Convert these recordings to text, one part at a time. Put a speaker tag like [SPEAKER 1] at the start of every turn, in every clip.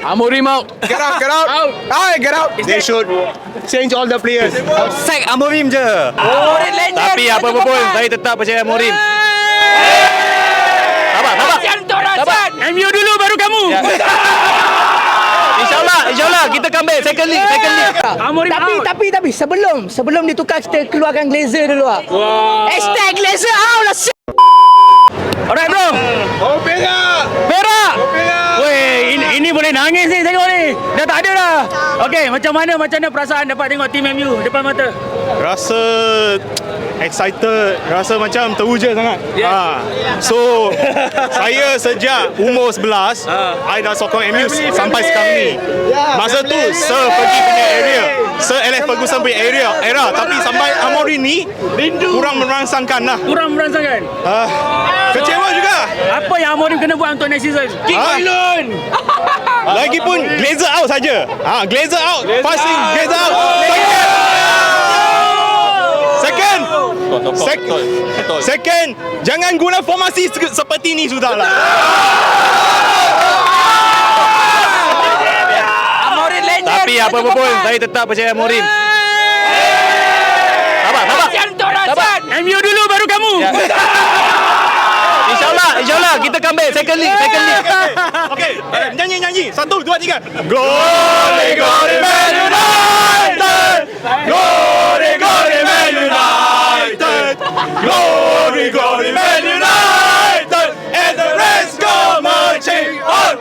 [SPEAKER 1] Amorim out.
[SPEAKER 2] Get out, get out.
[SPEAKER 1] Out.
[SPEAKER 2] Get out. They should change all the players.
[SPEAKER 3] Sack Amorim je.
[SPEAKER 1] Tapi apa pun saya tetap percaya Amorim. Sabar. MU dulu baru kamu. InsyaAllah kita comeback second league. Amorim out.
[SPEAKER 4] Tapi sebelum ditukar kita keluarkan Glazer dulu ah. Hashtag Glazer out lah.
[SPEAKER 1] Alright bro.
[SPEAKER 2] Oh, Perak.
[SPEAKER 1] Perak. Weh, ini boleh nangis ni tengok ni. Dah tak ada dah. Okey, macam mana perasaan dapat tengok tim MU depan mata?
[SPEAKER 2] Rasa excited, rasa macam teruja sangat. So saya sejak umur 11 I dah sokong MU sampai sekarang ni. Masa tu Sir pergi punya area, Sir Alex Ferguson punya era, tapi sampai Amorim ni kurang merangsangkan lah. Kecewa juga.
[SPEAKER 1] Apa yang Amorim kena buat untuk next season? King Island.
[SPEAKER 2] Lagipun Glazer out saja. Glazer out. Passing Glazer out. Second, jangan guna formasi seperti ni sudahlah.
[SPEAKER 1] Amorim legend. Tapi apa pun saya tetap percaya Amorim. Sabar. MU dulu baru kamu. InsyaAllah kita comeback second league.
[SPEAKER 2] Okay, nyanyi. 1, 2, 3. Glory Man United. Glory Man United. Glory Man United. And the rest go marching on.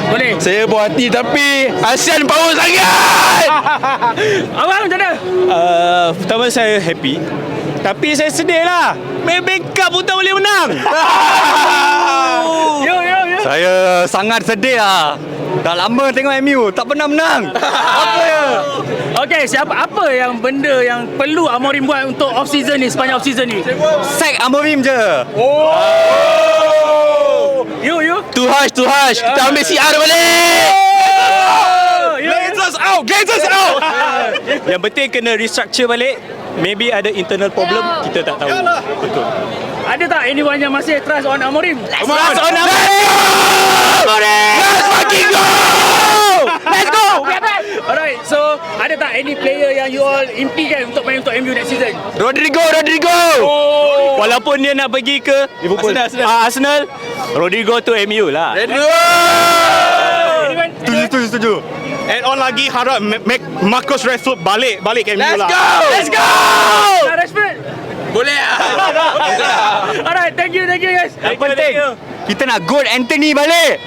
[SPEAKER 1] Boleh.
[SPEAKER 3] Saya buat hati tapi ASEAN power sangat.
[SPEAKER 1] Abang macam mana?
[SPEAKER 3] Pertama saya happy. Tapi saya sedih lah. Main backup pun tak boleh menang.
[SPEAKER 1] Yo.
[SPEAKER 3] Saya sangat sedih lah. Dah lama tengok MU tak pernah menang. Apa ya?
[SPEAKER 1] Okey, apa yang benda yang perlu Amorim buat untuk off season ni, sepanjang off season ni?
[SPEAKER 3] Sack Amorim je.
[SPEAKER 1] You.
[SPEAKER 3] Too harsh. Kita ambil CR balik.
[SPEAKER 2] Glazers out.
[SPEAKER 3] Yang penting kena restructure balik. Maybe ada internal problem, kita tak tahu. Betul.
[SPEAKER 1] Ada tak anyone yang masih trust on Amorim?
[SPEAKER 3] Let's fucking go!
[SPEAKER 1] Let's go! Alright, so ada tak any player yang you all impikan untuk main untuk MU next season?
[SPEAKER 3] Rodrigo. Walaupun dia nak pergi ke Arsenal, Rodrigo tu MU lah. Setuju.
[SPEAKER 2] And on lagi harap make Marcus Rashford balik MU lah.
[SPEAKER 3] Let's go!
[SPEAKER 1] Rashford.
[SPEAKER 3] Boleh.
[SPEAKER 1] Alright, thank you guys.
[SPEAKER 3] Yang penting kita nak goal Anthony balik.